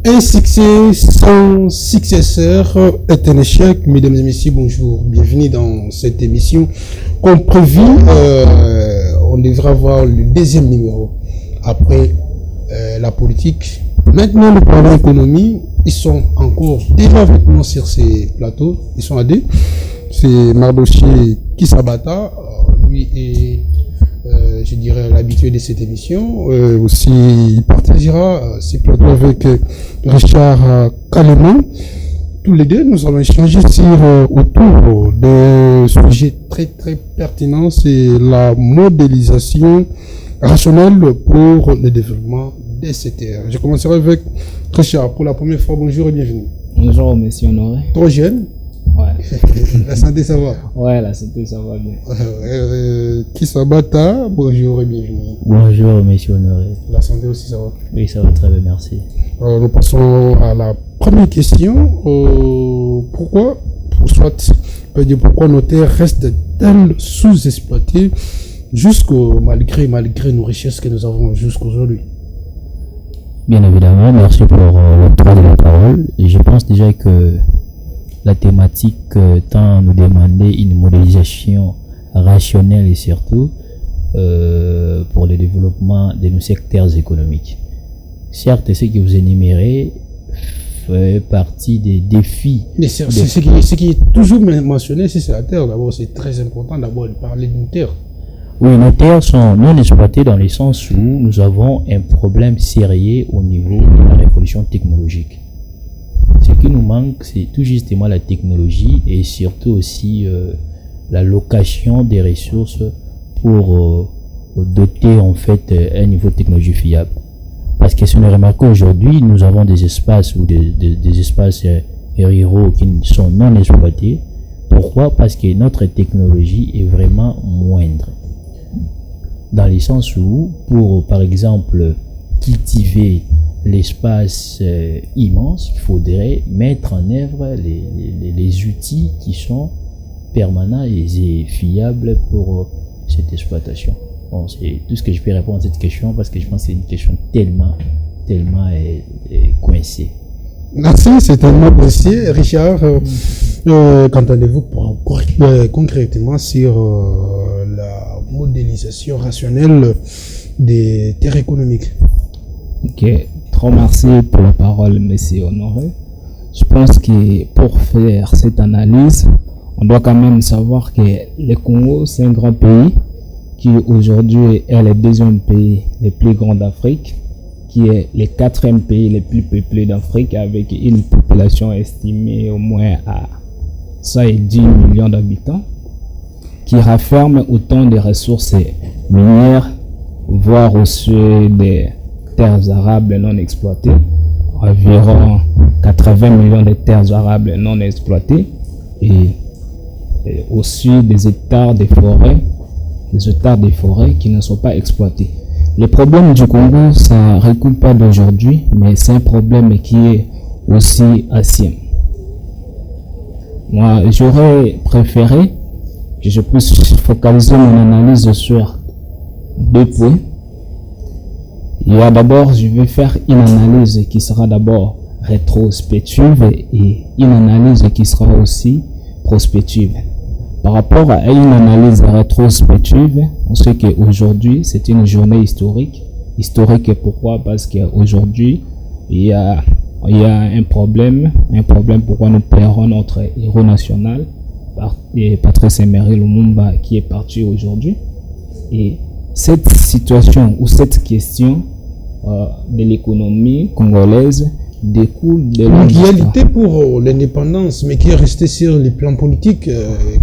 Un succès sans successeur est un échec. Mesdames et messieurs, bonjour. Bienvenue dans cette émission. Comme prévu, on devra voir le deuxième numéro. Après la politique, maintenant le plan économie. Ils sont encore déjà avec nous sur ces plateaux. Ils sont à deux. C'est Mardoché Kisabata. Lui est, je dirais, l'habitué de cette émission. Aussi, il partagera ces plateaux avec Richard Kaleman. Tous les deux, nous allons échanger autour de sujets très très pertinents. C'est la modélisation rationnelle pour le développement des secteurs. Je commencerai avec Richard pour la première fois. Bonjour et bienvenue. Bonjour, monsieur Honoré. Trop jeune? Ouais. La santé, ça va? Ouais, la santé, ça va bien. Kisabata, bonjour et bienvenue. Bonjour, monsieur Honoré. La santé aussi, ça va? Oui, ça va très bien, merci. Nous passons à la première question. Pourquoi nos terres restent-elles sous-exploitées malgré nos richesses que nous avons jusqu'aujourd'hui? Bien évidemment, merci pour l'octroi de la parole. Et je pense déjà que la thématique tend à nous demander une modélisation rationnelle et surtout pour le développement de nos secteurs économiques. Certes, ce que vous énumérez fait partie des défis. Mais ce qui est toujours mentionné, c'est la terre. D'abord, c'est très important d'abord de parler d'une terre. Oui, nos terres sont non exploitées dans le sens où nous avons un problème sérieux au niveau de la révolution technologique. Ce qui nous manque, c'est tout justement la technologie et surtout aussi la location des ressources pour doter en fait un niveau de technologie fiable. Parce que si on remarque aujourd'hui, nous avons des espaces ou des espaces ruraux qui sont non exploités. Pourquoi? Parce que notre technologie est vraiment moindre. Dans le sens où, pour par exemple cultiver l'espace immense, il faudrait mettre en œuvre les outils qui sont permanents et fiables pour cette exploitation. Bon, c'est tout ce que je peux répondre à cette question parce que je pense que c'est une question tellement coincée. Merci, c'est tellement précis. Richard, qu'entendez-vous concrètement sur la modélisation rationnelle des terres économiques? Ok, trop merci pour la parole, monsieur Honoré. Je pense que pour faire cette analyse, on doit quand même savoir que le Congo, c'est un grand pays qui aujourd'hui est le deuxième pays le plus grand d'Afrique, qui est le quatrième pays le plus peuplé d'Afrique avec une population estimée au moins à 110 millions d'habitants, qui renferme autant de ressources minières, voire aussi des terres arables non exploitées, environ 80 millions de terres arables non exploitées, et aussi des hectares de forêts qui ne sont pas exploités. Le problème du Congo, ça ne recule pas d'aujourd'hui, mais c'est un problème qui est aussi ancien. Moi, j'aurais préféré que je puisse focaliser mon analyse sur deux points. Il y a d'abord, je vais faire une analyse qui sera d'abord rétrospective et une analyse qui sera aussi prospective. Par rapport à une analyse rétrospective, on sait qu'aujourd'hui, c'est une journée historique. Historique pourquoi? Parce qu'aujourd'hui, il y a un problème pourquoi nous perdons notre héros national, Patrice Emery Lumumba, qui est parti aujourd'hui. Et cette situation ou cette question de l'économie congolaise découle de l'égalité pour l'indépendance, mais qui est resté sur le plan politique,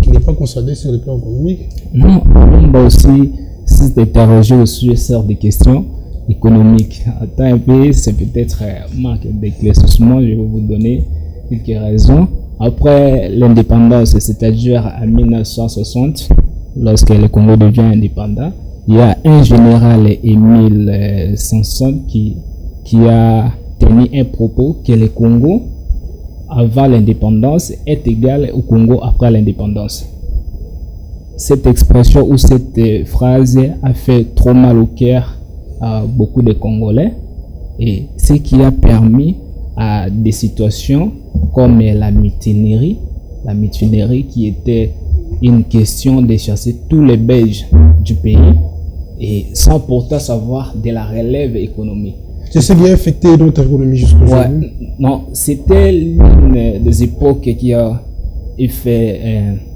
qui n'est pas concentré sur le plan économique. Non, on va aussi s'interroger aussi sur des questions économiques. Attends un peu, c'est peut-être manque d'éclaircissement, je vais vous donner quelques raisons. Après l'indépendance, c'est-à-dire en 1960, lorsque le Congo devient indépendant, il y a un général, Émile Sanson, qui a tenu un propos que le Congo avant l'indépendance est égal au Congo après l'indépendance. Cette expression ou cette phrase a fait trop mal au cœur à beaucoup de Congolais, et ce qui a permis à des situations comme la mutinerie qui était une question de chasser tous les Belges du pays et sans pourtant savoir de la relève économique. C'est ce qui a affecté notre économie jusqu'à aujourd'hui. Non, c'était l'une des époques qui a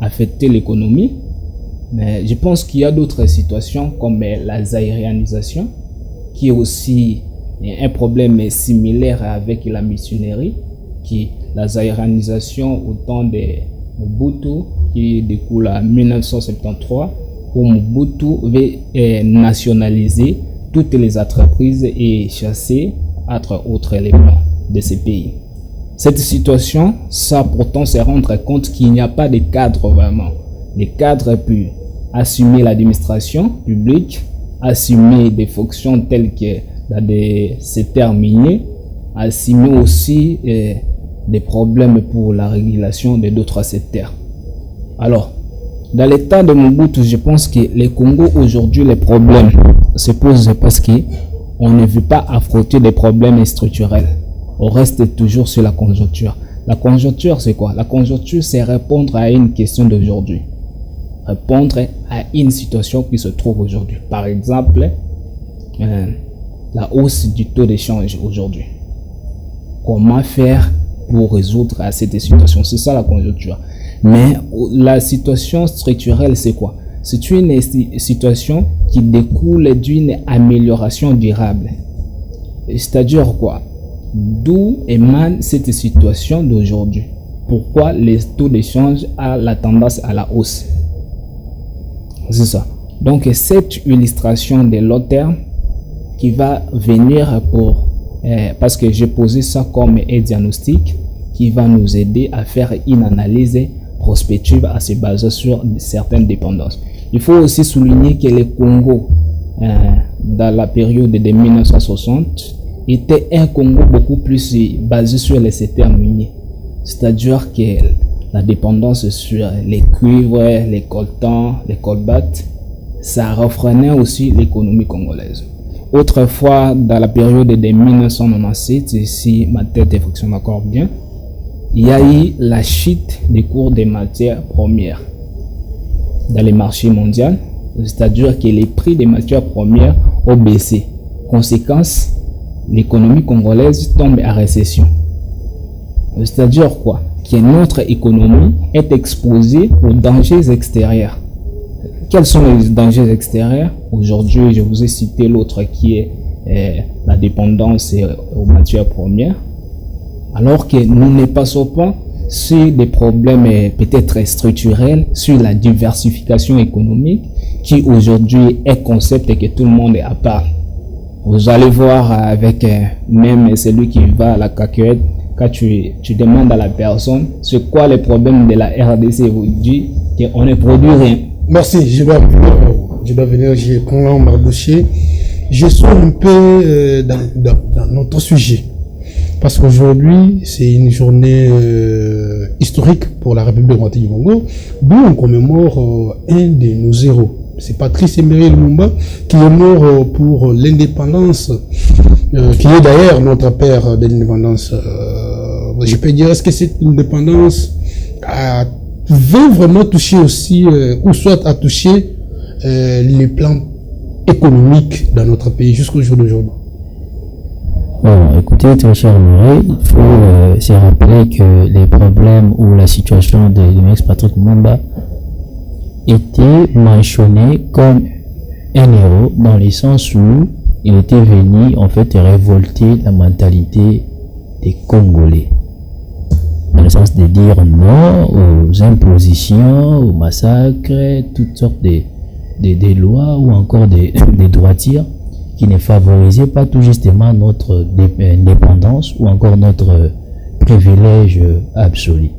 affecté l'économie. Mais je pense qu'il y a d'autres situations comme la zaïrianisation, qui est aussi un problème similaire avec la missionnerie, la zaïrianisation au temps de Mobutu, qui découle en 1973, où Mobutu veut nationaliser toutes les entreprises et chasser entre autres les blancs de ces pays. Cette situation, ça pourtant se rendre compte qu'il n'y a pas de cadre vraiment. Les cadres peuvent assumer l'administration publique, assumer des fonctions telles que dans des secteurs miniers, assumer aussi des problèmes pour la régulation de d'autres secteurs. Alors, dans l'état de Mobutu, je pense que le Congo aujourd'hui, les problèmes se posent parce qu'on ne veut pas affronter des problèmes structurels. On reste toujours sur la conjoncture. La conjoncture, c'est quoi? La conjoncture, c'est répondre à une question d'aujourd'hui. Répondre à une situation qui se trouve aujourd'hui. Par exemple, la hausse du taux d'échange aujourd'hui. Comment faire pour résoudre à cette situation? C'est ça la conjoncture. Mais la situation structurelle, c'est quoi? C'est une situation qui découle d'une amélioration durable. C'est-à-dire quoi? D'où émane cette situation d'aujourd'hui? Pourquoi les taux d'échange ont la tendance à la hausse? C'est ça. Donc, cette illustration de long terme qui va venir parce que j'ai posé ça comme un diagnostic qui va nous aider à faire une analyse prospective à se baser sur certaines dépendances. Il faut aussi souligner que le Congo, dans la période de 1960, était un Congo beaucoup plus basé sur les secteurs miniers. C'est-à-dire que la dépendance sur les cuivres, les coltans, les colbates, ça refrénait aussi l'économie congolaise. Autrefois, dans la période de 1997, si ma tête fonctionne encore bien, il y a eu la chute des cours des matières premières dans les marchés mondiaux, c'est-à-dire que les prix des matières premières ont baissé. Conséquence, l'économie congolaise tombe en récession. C'est-à-dire quoi? Que notre économie est exposée aux dangers extérieurs. Quels sont les dangers extérieurs? Aujourd'hui, je vous ai cité l'autre qui est la dépendance aux matières premières. Alors que nous ne passons pas sur des problèmes peut-être structurels, sur la diversification économique, qui aujourd'hui est un concept que tout le monde est à part. Vous allez voir avec même celui qui va à la cacahuète, quand tu demandes à la personne c'est quoi les problèmes de la RDC, vous dit qu'on ne produit rien. Merci, je dois venir, j'ai prends Mardoché. Je suis un peu dans notre sujet. Parce qu'aujourd'hui, c'est une journée historique pour la République démocratique du Congo, d'où on commémore un de nos héros. C'est Patrice Emery Lumumba qui est mort pour l'indépendance, qui est d'ailleurs notre père de l'indépendance. Je peux dire, est-ce que cette indépendance veut vraiment toucher aussi, ou soit à toucher les plans économiques dans notre pays jusqu'au jour d'aujourd'hui? Bon, écoutez, très cher Murray, il faut se rappeler que les problèmes ou la situation de l'ex Patrice Lumumba était mentionné comme un héros dans le sens où il était venu en fait révolter la mentalité des Congolais. Dans le sens de dire non aux impositions, aux massacres, toutes sortes de lois ou encore des droitières qui ne favorisaient pas tout justement notre indépendance ou encore notre privilège absolu.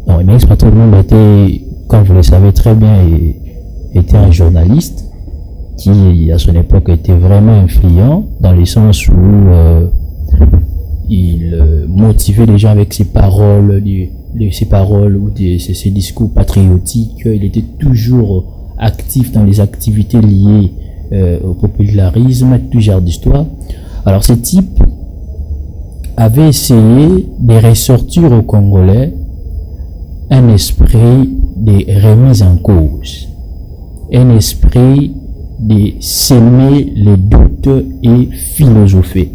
Donc, Max Patrice Lumumba était, comme vous le savez très bien, était un journaliste qui, à son époque, était vraiment influent dans le sens où il motivait les gens avec ses paroles, ou ses discours patriotiques. Il était toujours actif dans les activités liées au popularisme, tout genre d'histoire. Alors, ce type avait essayé de ressortir aux Congolais un esprit de remise en cause, un esprit de s'aimer les doutes et philosopher.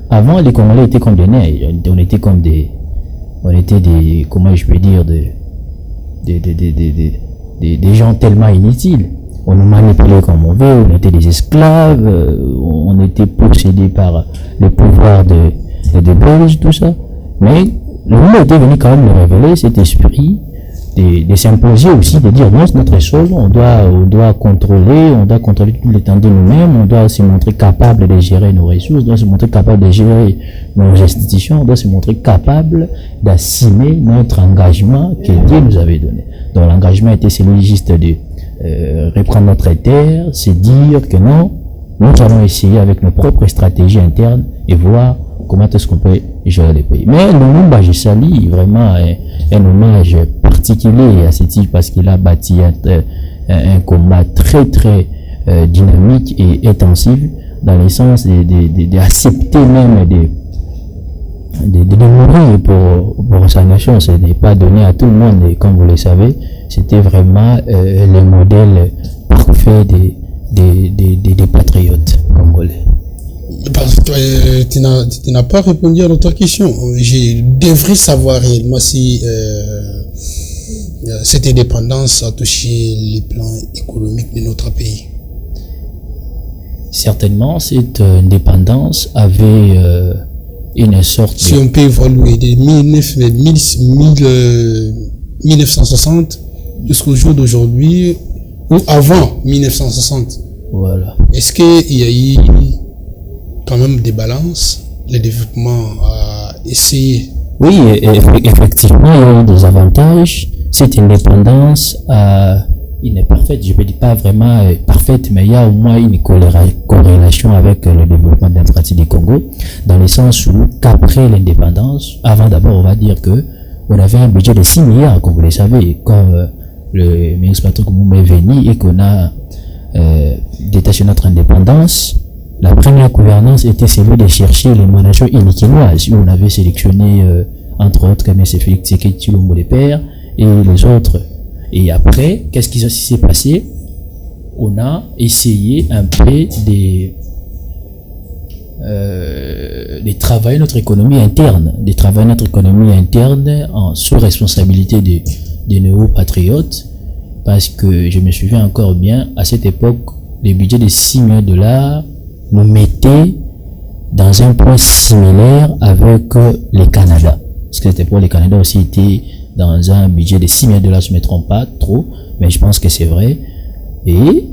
Avant, les Congolais étaient comme des neiges, on était des, comment je peux dire, des gens tellement inutiles. On nous manipulait comme on veut, on était des esclaves, on était possédés par le pouvoir de Belges, tout ça. Mais le monde était venu quand même nous révéler cet esprit de s'imposer aussi, de dire non, c'est notre chose, on doit contrôler tout l'étendue nous-mêmes, on doit se montrer capable de gérer nos ressources, on doit se montrer capable de gérer nos institutions, on doit se montrer capable d'assumer notre engagement que Dieu nous avait donné. Donc l'engagement était celui juste de reprendre notre terre, c'est dire que non, nous allons essayer avec nos propres stratégies internes et voir comment est-ce qu'on peut gérer les pays. Mais le Lumumba Gisali, vraiment un hommage particulier à ce type parce qu'il a bâti un combat très très dynamique et intensif dans le sens d'accepter même de mourir pour sa nation. Ce n'est pas donné à tout le monde et comme vous le savez, c'était vraiment le modèle parfait des patriotes congolais. Parce que tu n'as pas répondu à notre question. Je devrais savoir réellement si cette indépendance a touché les plans économiques de notre pays. Certainement, cette indépendance avait une sorte si on peut évaluer de 1960 jusqu'au jour d'aujourd'hui ou avant 1960. Voilà. Est-ce qu'il y a eu quand même des balances, le développement a essayé? Oui, effectivement, il y a eu des avantages. Cette indépendance, il n'est parfaite, je ne dis pas vraiment parfaite, mais il y a au moins une corrélation avec le développement démocratique du Congo, dans le sens où qu'après l'indépendance, avant d'abord, on va dire que on avait un budget de 6 milliards, comme vous le savez, quand le ministre Patrick Lumumba est venu et qu'on a détaché notre indépendance. La première gouvernance était celle de chercher les monnations inikinoises, où on avait sélectionné, entre autres, comme c'est Félix Tshisekedi Tshilombo le père, et les autres. Et après, qu'est-ce qui s'est passé? On a essayé un peu de travailler notre économie interne, sous responsabilité des néo-patriotes, parce que je me souviens encore bien, à cette époque, les budgets de 6 millions de dollars nous mettaient dans un point similaire avec le Canada. Parce que c'était pour le Canada aussi était dans un budget de 6 millions de dollars, je ne me trompe pas trop, mais je pense que c'est vrai. Et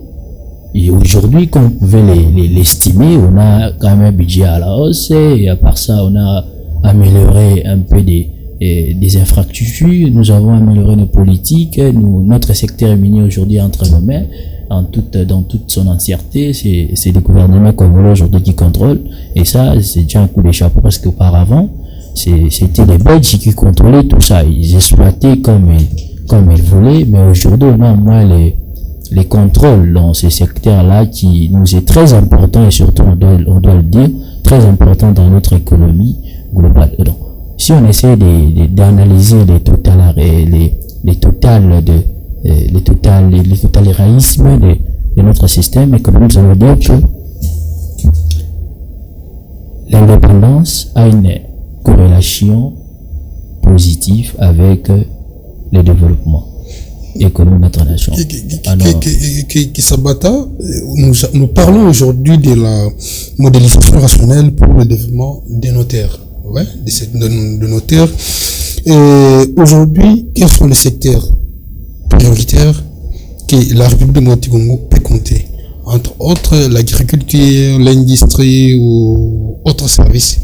aujourd'hui, comme vous pouvez l'estimer, on a quand même un budget à la hausse, et à part ça, on a amélioré un peu des infrastructures, nous avons amélioré nos politiques, notre secteur est minier aujourd'hui entre nos mains, dans toute son entièreté, c'est le gouvernement congolais aujourd'hui qui contrôle, et ça, c'est déjà un coup de chapeau, parce qu'auparavant, c'était les Belges qui contrôlaient tout ça, ils exploitaient comme ils voulaient, mais aujourd'hui, on a au moins les contrôles dans ces secteurs-là qui nous est très important, et surtout, on doit le dire, très important dans notre économie globale. Donc, si on essaie d'analyser les totalitarismes de notre système économique, nous allons dire que l'indépendance a une corrélation positive avec le développement économique international. Kisabata, nous parlons aujourd'hui de la modélisation rationnelle pour le développement de nos terres. Ouais, de nos terres. Aujourd'hui, quels sont les secteurs prioritaires que la République du Congo peut compter? Entre autres, l'agriculture, l'industrie ou autres services.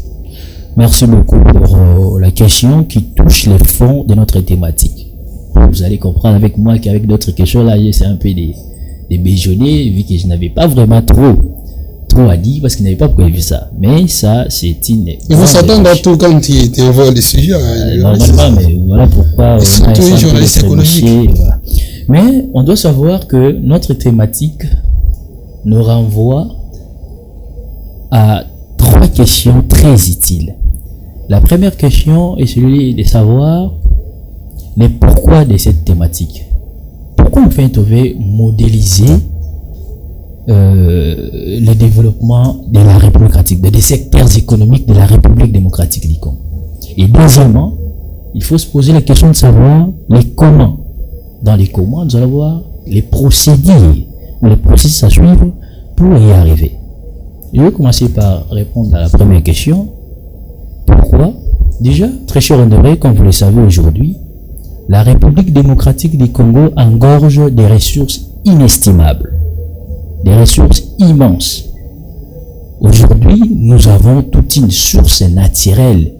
Merci beaucoup pour la question qui touche les fonds de notre thématique. Vous allez comprendre avec moi qu'avec d'autres questions là, c'est un peu des béjonnés, vu que je n'avais pas vraiment trop à dire parce qu'il n'avait pas prévu ça. Mais ça, c'est une... Il faut s'attendre à tout quand tu évoques les sujets. Normalement, mais voilà pourquoi... Surtout les journalistes économiques. Voilà. Mais on doit savoir que notre thématique nous renvoie à 3 questions très utiles. La première question est celui de savoir le pourquoi de cette thématique. Pourquoi on fait modéliser le développement de la République démocratique, des secteurs économiques de la République démocratique du Congo. Et deuxièmement, il faut se poser la question de savoir les comment. Dans les comment, nous allons voir les procédures, les processus à suivre pour y arriver. Je vais commencer par répondre à la première question. Pourquoi? Déjà, très cher honoré, comme vous le savez aujourd'hui, la République démocratique du Congo engorge des ressources inestimables, des ressources immenses. Aujourd'hui, nous avons toute une source naturelle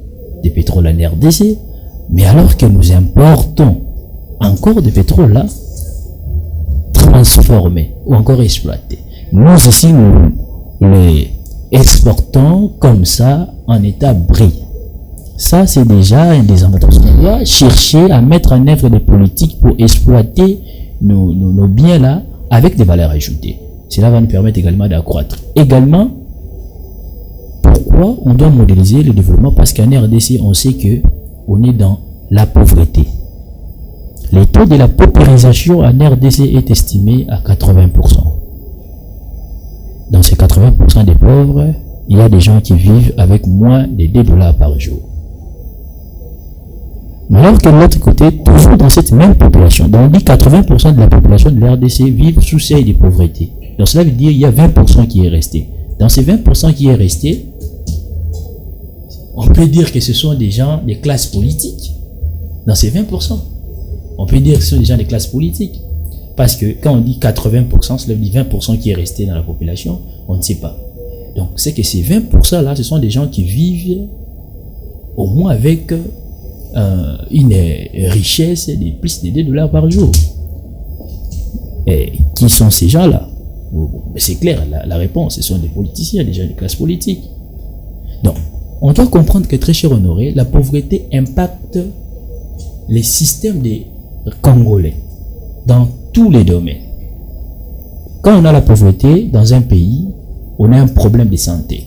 de pétrole en RDC, mais alors que nous importons encore de pétrole là, transformé ou encore exploité. Nous aussi, nous les exportons comme ça en état brut. Ça, c'est déjà un des avantages. On doit chercher à mettre en œuvre des politiques pour exploiter nos biens là avec des valeurs ajoutées. Cela va nous permettre également d'accroître. Également, pourquoi on doit modéliser le développement? Parce qu'en RDC, on sait que on est dans la pauvreté. Le taux de la paupérisation en RDC est estimé à 80%. Dans ces 80% des pauvres, il y a des gens qui vivent avec moins de $2 par jour. Mais alors que de l'autre côté, toujours dans cette même population, on dit 80% de la population de l'RDC vivent sous seuil de pauvreté. Donc cela veut dire qu'il y a 20% qui est resté. Dans ces 20% qui est resté, on peut dire que ce sont des gens des classes politiques. Dans ces 20%, on peut dire que ce sont des gens des classes politiques. Parce que quand on dit 80%, cela veut dire 20% qui est resté dans la population, on ne sait pas. Donc c'est que ces 20% là, ce sont des gens qui vivent au moins avec une richesse de plus de $2 par jour. Et qui sont ces gens-là? C'est clair, la réponse, ce sont des politiciens, des gens de classe politique. Donc, on doit comprendre que, très cher honoré, la pauvreté impacte les systèmes des Congolais dans tous les domaines. Quand on a la pauvreté dans un pays, on a un problème de santé.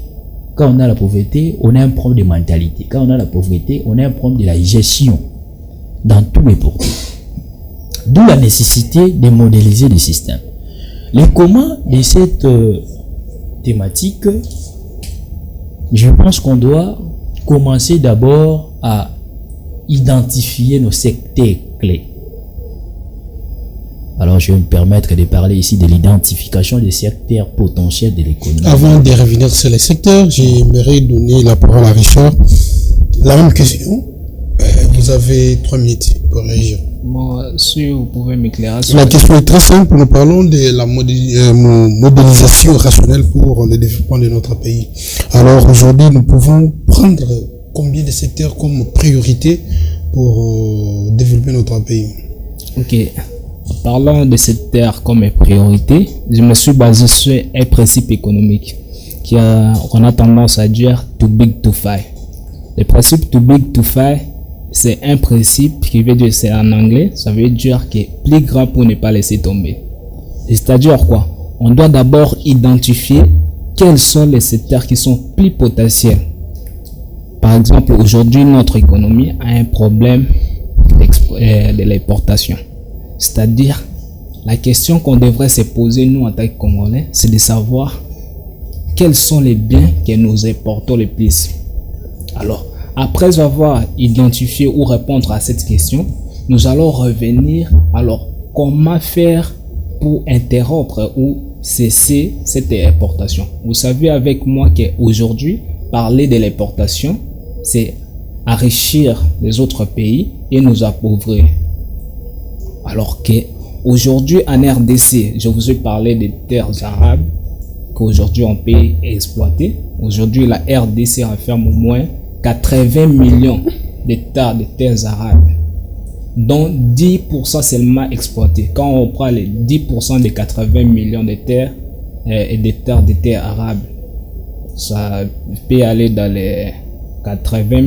Quand on a la pauvreté, on a un problème de mentalité. Quand on a la pauvreté, on a un problème de la gestion dans tous les pays. D'où la nécessité de modéliser les systèmes. Les comment de cette thématique, je pense qu'on doit commencer d'abord à identifier nos secteurs clés. Alors, je vais me permettre de parler ici de l'identification des secteurs potentiels de l'économie. Avant de revenir sur les secteurs, j'aimerais donner la parole à Richard. La même question. Vous avez 3 minutes pour réagir. Moi, si vous pouvez m'éclairer sur la question est très simple. Nous parlons de la modélisation rationnelle pour le développement de notre pays. Alors, aujourd'hui, nous pouvons prendre combien de secteurs comme priorité pour développer notre pays? Ok. Parlant de cette terre comme priorité, je me suis basé sur un principe économique qu'on a tendance à dire too big to fail. Le principe too big to fail, c'est un principe qui veut dire, c'est en anglais, ça veut dire que plus grand pour ne pas laisser tomber. C'est-à-dire quoi? On doit d'abord identifier quels sont les secteurs qui sont plus potentiels. Par exemple, aujourd'hui, notre économie a un problème de l'importation. C'est-à-dire, la question qu'on devrait se poser, nous, en tant que Congolais, c'est de savoir quels sont les biens que nous importons le plus. Alors, après avoir identifié ou répondre à cette question, nous allons revenir, alors, comment faire pour interrompre ou cesser cette importation. Vous savez avec moi qu'aujourd'hui, parler de l'importation, c'est enrichir les autres pays et nous appauvrir. Alors que aujourd'hui en RDC, je vous ai parlé des terres arabes qu'aujourd'hui on peut exploiter. Aujourd'hui la RDC renferme au moins 80 millions d'hectares de terres arabes, dont 10% seulement exploités. Quand on prend les 10% des 80 millions de terres et d'hectares de terres arabes, ça peut aller dans les 80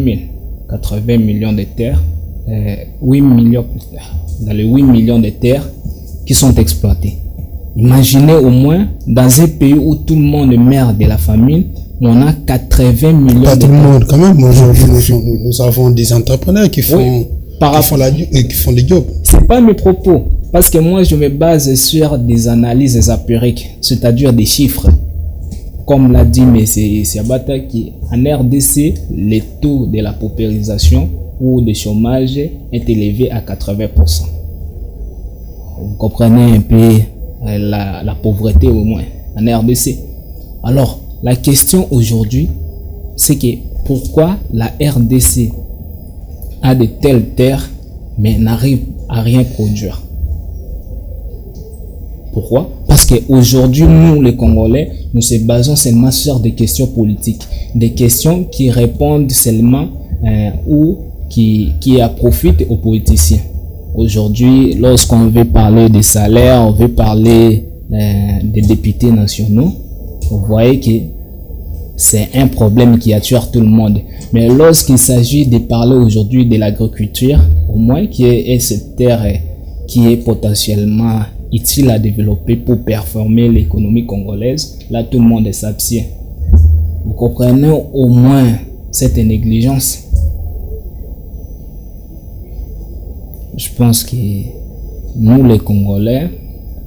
millions de terres, 8 millions plus tard. Dans les 8 millions de terres qui sont exploitées. Imaginez au moins dans un pays où tout le monde meurt de la famine, on a 80 millions Pas tout le d'hectares. monde, quand même. Aujourd'hui, nous avons des entrepreneurs qui font, Oui, qui font des jobs. c'est pas mes propos, parce que moi je me base sur des analyses empiriques, c'est-à-dire des chiffres. Comme l'a dit M. Siabata, qui en RDC, le taux de la paupérisation ou de chômage est élevé à 80%. Vous comprenez un peu la pauvreté au moins en RDC. Alors, la question aujourd'hui, c'est que pourquoi la RDC a de telles terres mais n'arrive à rien produire? Pourquoi? Parce qu'aujourd'hui, nous, les Congolais, nous se basons seulement sur des questions politiques, des questions qui répondent seulement ou qui profitent aux politiciens. Aujourd'hui, lorsqu'on veut parler des salaires, on veut parler des députés nationaux, vous voyez que c'est un problème qui attire tout le monde. Mais lorsqu'il s'agit de parler aujourd'hui de l'agriculture, au moins qui est cette terre qui est potentiellement utile à développer pour performer l'économie congolaise, là tout le monde s'abstient. Vous comprenez au moins cette négligence? Je pense que nous les Congolais,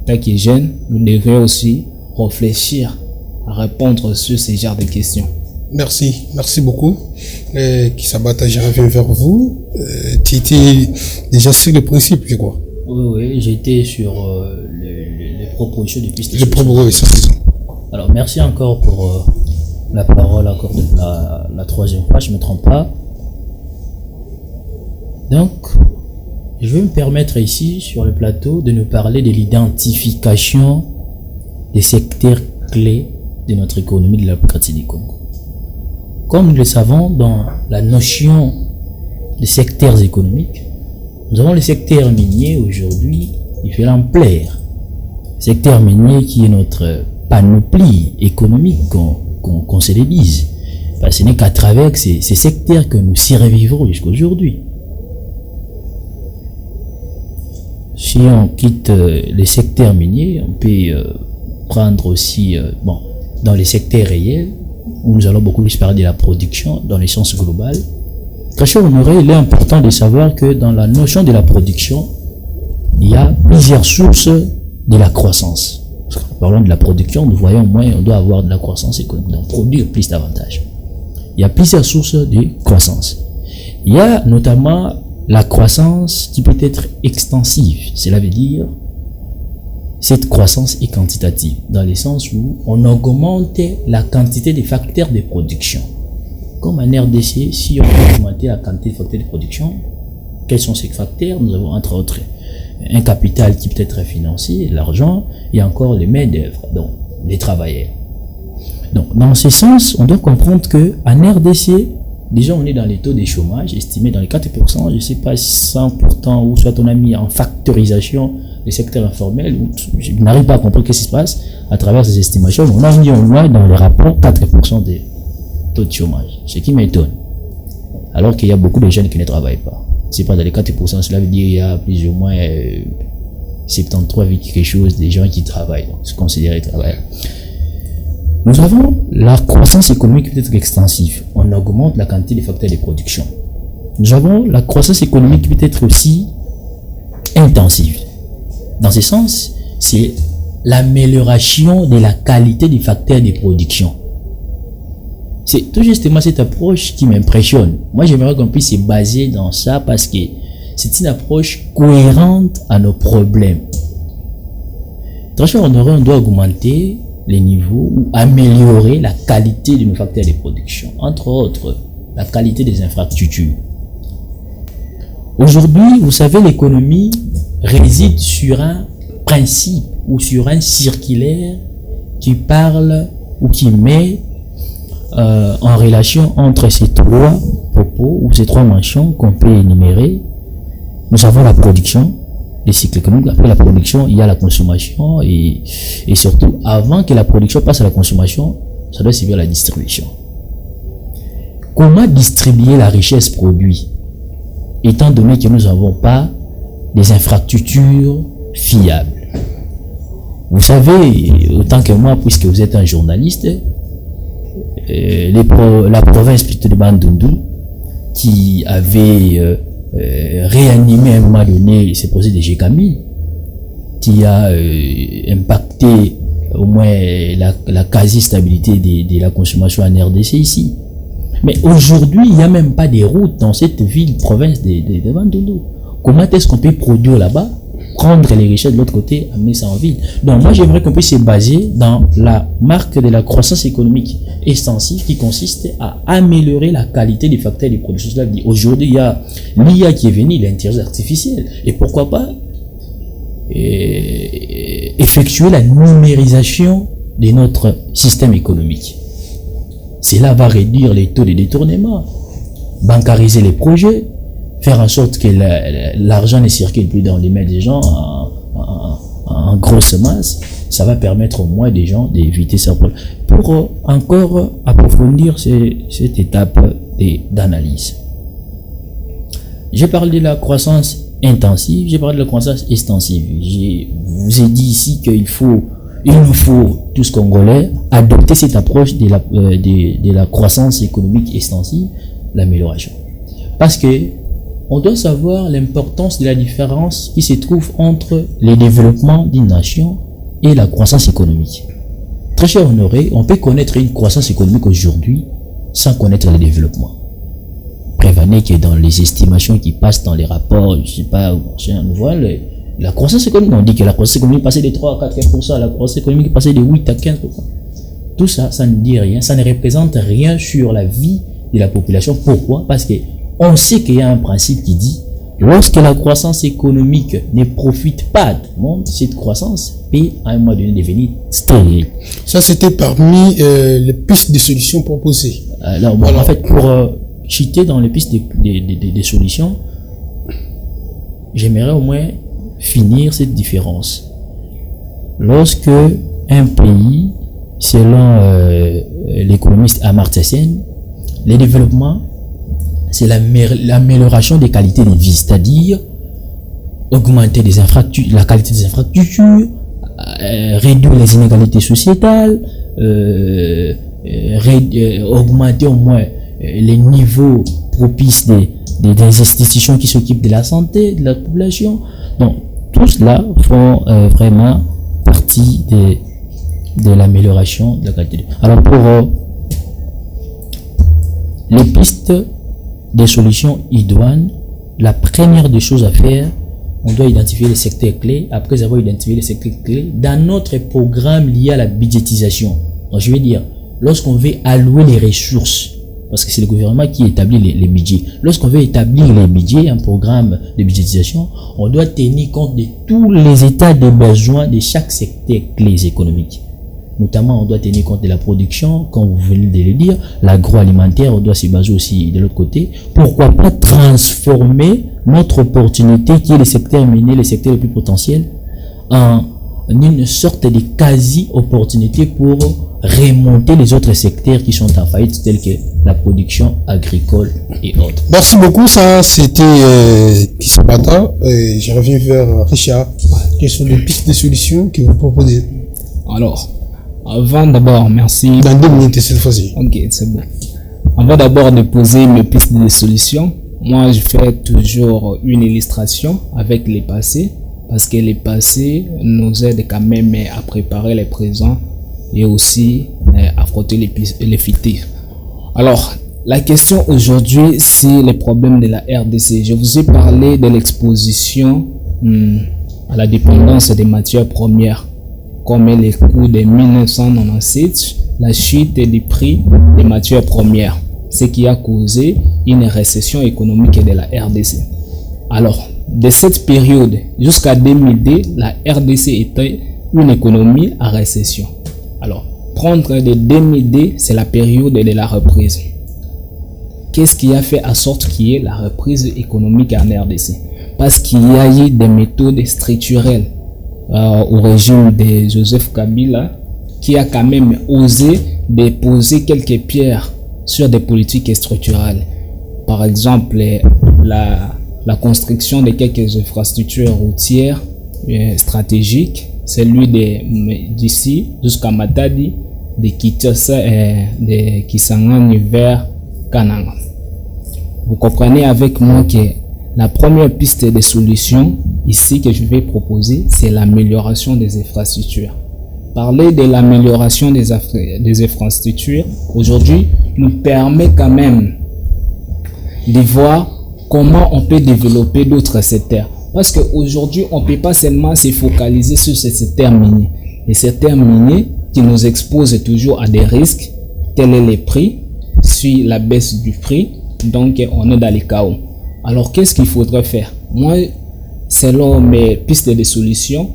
tant que jeunes, nous devons aussi réfléchir à répondre sur ce genre de questions. Merci beaucoup. Kisabata, je reviens vers vous. Tu étais déjà sur le principe, je crois. Oui, j'étais sur les propositions de pistes. Les propositions, oui, c'est ça. Alors, merci encore pour la parole accordée la troisième fois, je ne me trompe pas. Donc, je vais me permettre ici, sur le plateau, de nous parler de l'identification des secteurs clés de notre économie de la démocratie du Congo. Comme nous le savons, dans la notion des secteurs économiques, nous avons le secteur minier aujourd'hui, il fait l'ampleur. Le secteur minier qui est notre panoplie économique qu'on se dise. Parce que ce n'est qu'à travers ces secteurs que nous survivrons jusqu'à aujourd'hui. Si on quitte les secteurs miniers, on peut prendre aussi, dans les secteurs réels, où nous allons beaucoup plus parler de la production dans le sens global. Très cher Honoré, il est important de savoir que dans la notion de la production, il y a plusieurs sources de la croissance. Parlons de la production, nous voyons au moins on doit avoir de la croissance économique, donc produire plus davantage. Il y a plusieurs sources de croissance. Il y a notamment la croissance qui peut être extensive. Cela veut dire cette croissance est quantitative, dans le sens où on augmente la quantité des facteurs de production. Comme en RDC, si on veut augmenter la quantité de facteurs de production, quels sont ces facteurs? Nous avons entre autres un capital qui peut être financier, l'argent, et encore les main-d'œuvre, donc les travailleurs. Donc, dans ce sens, on doit comprendre que en RDC, déjà on est dans les taux de chômage estimés dans les 4%, je ne sais pas 100%, ou soit on a mis en factorisation le secteur informel, je n'arrive pas à comprendre ce qui se passe à travers ces estimations. On a mis au moins dans les rapports 4% de taux de chômage, ce qui m'étonne. Alors qu'il y a beaucoup de jeunes qui ne travaillent pas. C'est pas dans les 4%, cela veut dire qu'il y a plus ou moins 73, quelque chose des gens qui travaillent, donc c'est considéré travailleurs. Nous avons la croissance économique peut être extensive. On augmente la quantité des facteurs de production. Nous avons la croissance économique qui peut être aussi intensive. Dans ce sens, c'est l'amélioration de la qualité des facteurs de production. C'est tout justement cette approche qui m'impressionne. Moi, j'aimerais qu'on puisse se baser dans ça parce que c'est une approche cohérente à nos problèmes. Très cher, on doit augmenter les niveaux ou améliorer la qualité de nos facteurs de production. Entre autres, la qualité des infrastructures. Aujourd'hui, vous savez, l'économie réside sur un principe ou sur un circulaire qui parle ou qui met en relation entre ces trois propos ou ces trois mentions qu'on peut énumérer. Nous avons la production, les cycles économiques. Après la production, il y a la consommation et surtout, avant que la production passe à la consommation, ça doit suivre la distribution. Comment distribuer la richesse produite, étant donné que nous n'avons pas des infrastructures fiables? Vous savez, autant que moi, puisque vous êtes un journaliste, la province plutôt de Bandundu, qui avait réanimé à un moment donné ce projet de GKMI, qui a impacté au moins la quasi-stabilité de la consommation en RDC ici. Mais aujourd'hui, il n'y a même pas de routes dans cette ville, province de Bandundu. Comment est-ce qu'on peut produire là-bas, prendre les richesses de l'autre côté, amener ça en ville? Donc moi, j'aimerais qu'on puisse se baser dans la marque de la croissance économique extensive qui consiste à améliorer la qualité des facteurs de production. Cela dit, aujourd'hui, il y a l'IA qui est venue, l'intelligence artificielle. Et pourquoi pas effectuer la numérisation de notre système économique. Cela va réduire les taux de détournement, bancariser les projets, faire en sorte que l'argent ne circule plus dans les mains des gens en grosse masse. Ça va permettre au moins des gens d'éviter ça. Pour encore approfondir cette étape d'analyse. J'ai parlé de la croissance intensive, j'ai parlé de la croissance extensive. Je vous ai dit ici qu'il nous faut, tous Congolais, adopter cette approche de la croissance économique extensive, l'amélioration. Parce que on doit savoir l'importance de la différence qui se trouve entre le développement d'une nation et la croissance économique. Très cher Honoré, on peut connaître une croissance économique aujourd'hui sans connaître le développement. Prévenez que dans les estimations qui passent dans les rapports, je sais pas, on voit la croissance économique, on dit que la croissance économique passait de 3 à 4%, la croissance économique passait de 8 à 15%. Tout ça, ça ne dit rien, ça ne représente rien sur la vie de la population. Pourquoi? Parce que on sait qu'il y a un principe qui dit, lorsque la croissance économique ne profite pas du monde, cette croissance peut à un moment donné devenir stérile. Ça, c'était parmi les pistes de solutions proposées. Alors, bon, en fait, pour citer dans les pistes des solutions, j'aimerais au moins finir cette différence. Lorsque un pays, selon l'économiste Amartya Sen, le développement, c'est l'amélioration des qualités de vie, c'est-à-dire augmenter la qualité des infrastructures, réduire les inégalités sociétales, augmenter au moins les niveaux propices des institutions qui s'occupent de la santé, de la population. Donc, tout cela font vraiment partie de l'amélioration de la qualité de vie. Alors, pour les pistes des solutions idoines, la première des choses à faire, on doit identifier les secteurs clés. Après avoir identifié les secteurs clés, dans notre programme lié à la budgétisation, donc je veux dire, lorsqu'on veut allouer les ressources, parce que c'est le gouvernement qui établit les budgets, lorsqu'on veut établir les budgets, un programme de budgétisation, on doit tenir compte de tous les états de besoins de chaque secteur clé économique. Notamment, on doit tenir compte de la production, comme vous venez de le dire, l'agroalimentaire, on doit s'y baser aussi de l'autre côté. Pourquoi pas transformer notre opportunité, qui est le secteur minier, le secteur le plus potentiel, en une sorte de quasi-opportunité pour remonter les autres secteurs qui sont en faillite, tels que la production agricole et autres. Merci beaucoup, ça c'était Kisabata. Je reviens vers Richard. Quelles sont les pistes de solutions que vous proposez? Alors, avant d'abord, merci. Dans 2 minutes cette fois-ci. Ok, c'est bon. Avant d'abord de poser mes pistes de solutions, moi je fais toujours une illustration avec les passés, parce que les passés nous aident quand même à préparer les présents et aussi à affronter les futurs. Alors, la question aujourd'hui, c'est les problèmes de la RDC. Je vous ai parlé de l'exposition à la dépendance des matières premières, comme les coûts de 1997, la chute des prix des matières premières, ce qui a causé une récession économique de la RDC. Alors, de cette période jusqu'à 2002, la RDC était une économie à récession. Alors, prendre de 2002, c'est la période de la reprise. Qu'est-ce qui a fait en sorte qu'il y ait la reprise économique en RDC? Parce qu'il y a eu des méthodes structurelles au régime de Joseph Kabila, qui a quand même osé déposer quelques pierres sur des politiques structurelles. Par exemple, la construction de quelques infrastructures routières stratégiques, celui d'ici jusqu'à Matadi, de Kinshasa et de Kisangani vers Kananga. Vous comprenez avec moi que la première piste de solution ici que je vais proposer, c'est l'amélioration des infrastructures. Parler de l'amélioration des infrastructures aujourd'hui nous permet quand même de voir comment on peut développer d'autres secteurs. Parce qu'aujourd'hui, on ne peut pas seulement se focaliser sur ces secteurs miniers. Les secteurs miniers qui nous exposent toujours à des risques, tels sont les prix, suit la baisse du prix, donc on est dans les chaos. Alors, qu'est-ce qu'il faudrait faire? Moi, selon mes pistes de solutions,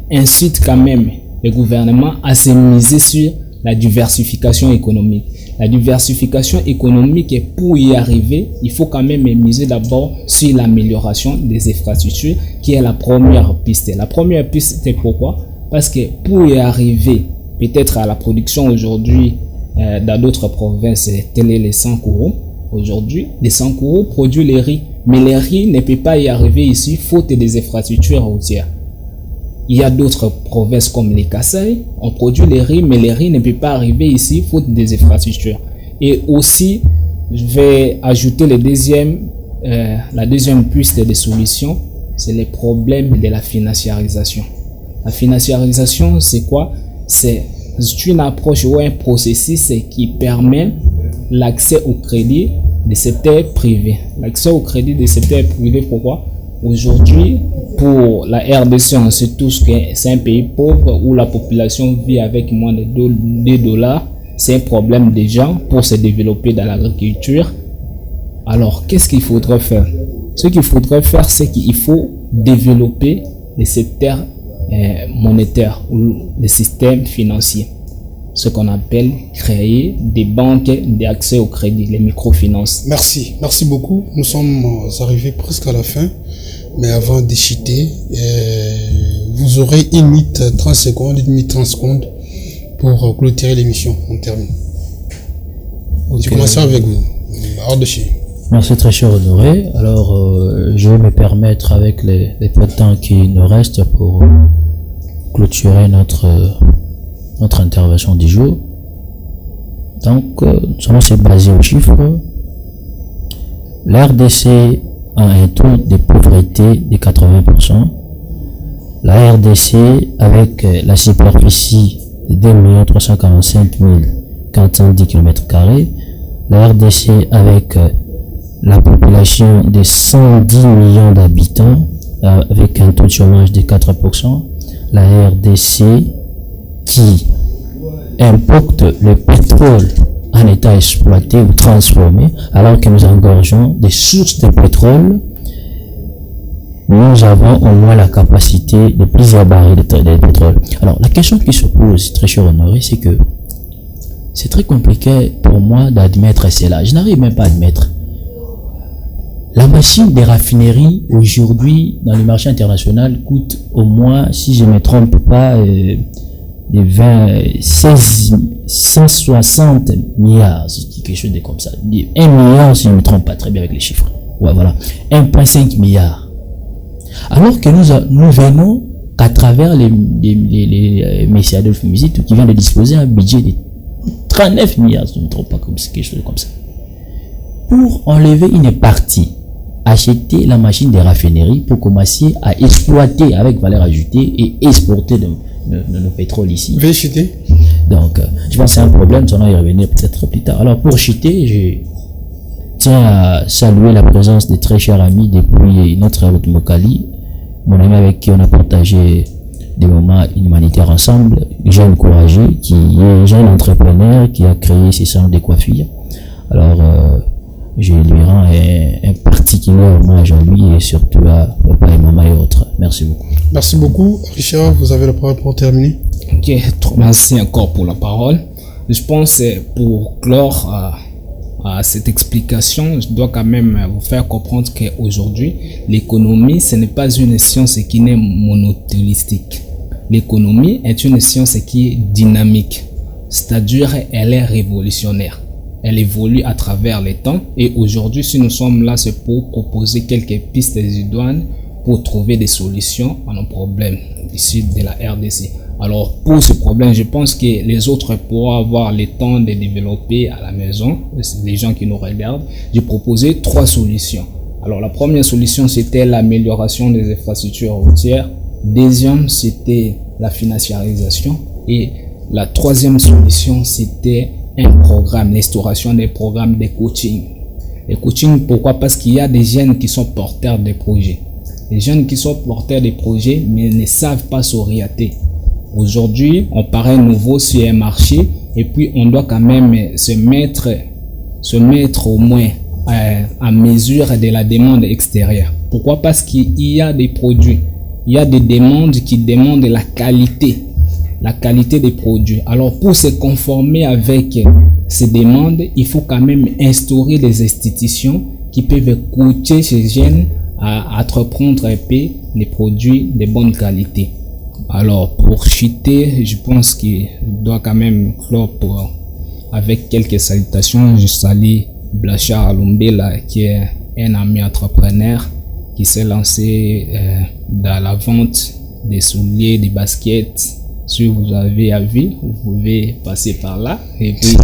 j'incite quand même le gouvernement à se miser sur la diversification économique. La diversification économique, et pour y arriver, il faut quand même miser d'abord sur l'amélioration des infrastructures, qui est la première piste. La première piste, c'est pourquoi? Parce que pour y arriver, peut-être à la production aujourd'hui, dans d'autres provinces, tels les Sankuru, aujourd'hui, les Sankuru produisent les riz, mais les riz ne peut pas y arriver ici, faute des infrastructures routières. Il y a d'autres provinces comme les Kasaï, on produit les riz, mais les riz ne peut pas arriver ici, faute des infrastructures. Et aussi, je vais ajouter la deuxième piste de solution, c'est le problème de la financiarisation. La financiarisation, c'est quoi? C'est une approche ou un processus qui permet l'accès au crédit des secteurs privés. L'accès au crédit des secteurs privés, pourquoi? Aujourd'hui, pour la RDC, on sait tous que c'est un pays pauvre où la population vit avec moins de $2. C'est un problème déjà pour se développer dans l'agriculture. Alors, qu'est-ce qu'il faudrait faire? Ce qu'il faudrait faire, c'est qu'il faut développer les secteurs monétaires ou les systèmes financiers. Ce qu'on appelle créer des banques d'accès au crédit, les microfinances. Merci beaucoup. Nous sommes arrivés presque à la fin. Mais avant de chuter, vous aurez 1 minute 30 secondes, 1 minute 30 secondes pour clôturer l'émission. On termine. Okay. Je commence avec vous. Hors de chez. Merci très cher Honoré. Alors, je vais me permettre avec les peu de temps qui nous restent pour clôturer notre intervention du jour. Donc, nous allons se baser aux chiffres. L'RDC a un taux de pauvreté de 80%. La RDC, avec la superficie de 2 345 410 km², la RDC avec la population de 110 millions d'habitants, avec un taux de chômage de 4%, la RDC qui importe le pétrole en état exploité ou transformé, alors que nous engorgeons des sources de pétrole, nous avons au moins la capacité de plusieurs barils de pétrole. Alors, la question qui se pose, très cher Honoré, c'est que c'est très compliqué pour moi d'admettre cela. Je n'arrive même pas à admettre. La machine des raffineries aujourd'hui dans le marché international coûte au moins, si je ne me trompe pas, de 160 milliards, quelque chose de comme ça. 1 milliard, si je ne me trompe pas très bien avec les chiffres. Ouais, voilà. 1,5 milliard. Alors que nous venons qu'à travers les messieurs Adolphe Musit, qui vient de disposer un budget de 39 milliards, si je ne me trompe pas, quelque chose comme ça. Pour enlever une partie, acheter la machine des raffineries pour commencer à exploiter avec valeur ajoutée et exporter nos pétroles ici. Donc, je pense que c'est un problème, ça on va y revenir peut-être plus tard. Alors, pour chuter, je tiens à saluer la présence de très chers amis depuis notre route Mokali, mon ami avec qui on a partagé des moments humanitaires ensemble, jeune courageux, qui est jeune entrepreneur, qui a créé ses salons de coiffure. Alors, je lui rends un particulier hommage à lui et surtout à papa et maman et autres. Merci beaucoup. Merci beaucoup. Richard, vous avez la parole pour terminer. Ok, merci encore pour la parole. Je pense que pour clore à cette explication, je dois quand même vous faire comprendre qu'aujourd'hui, l'économie, ce n'est pas une science qui est monothéistique. L'économie est une science qui est dynamique, c'est-à-dire elle est révolutionnaire. Elle évolue à travers les temps et aujourd'hui, si nous sommes là, c'est pour proposer quelques pistes idoines pour trouver des solutions à nos problèmes ici de la RDC. Alors pour ce problème, je pense que les autres pourront avoir le temps de développer à la maison, les gens qui nous regardent. J'ai proposé 3 solutions. Alors la première solution, c'était l'amélioration des infrastructures routières. Deuxième, c'était la financiarisation. Et la troisième solution, c'était un programme, l'instauration des programmes de coaching. Les coaching, pourquoi? Parce qu'il y a des jeunes qui sont porteurs de projets. Les jeunes qui sont porteurs de projets, mais ne savent pas s'orienter. Aujourd'hui, on paraît nouveau sur un marché et puis on doit quand même se mettre au moins à mesure de la demande extérieure. Pourquoi? Parce qu'il y a des produits, il y a des demandes qui demandent la qualité des produits. Alors pour se conformer avec ces demandes, il faut quand même instaurer des institutions qui peuvent coacher ces jeunes à entreprendre un peu des produits de bonne qualité. Alors pour chuter, je pense qu'il doit quand même clore avec quelques salutations. Je salue Blachar Alumbela qui est un ami entrepreneur qui s'est lancé dans la vente des souliers, des baskets. Si vous avez envie, vous pouvez passer par là et puis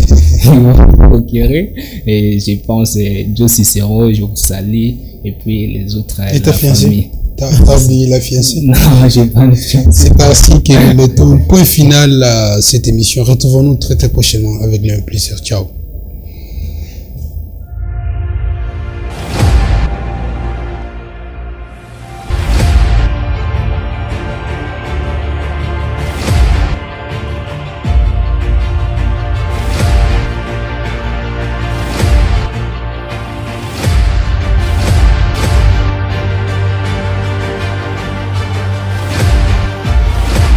vous procurer. Et je pense Joe Cicero, je vous salue et puis les autres. Et ta fiancée? T'as oublié la fiancée? Non, j'ai pas de fiancée. C'est ainsi que le point final à cette émission. Retrouvons-nous très très prochainement avec le plaisir. Ciao.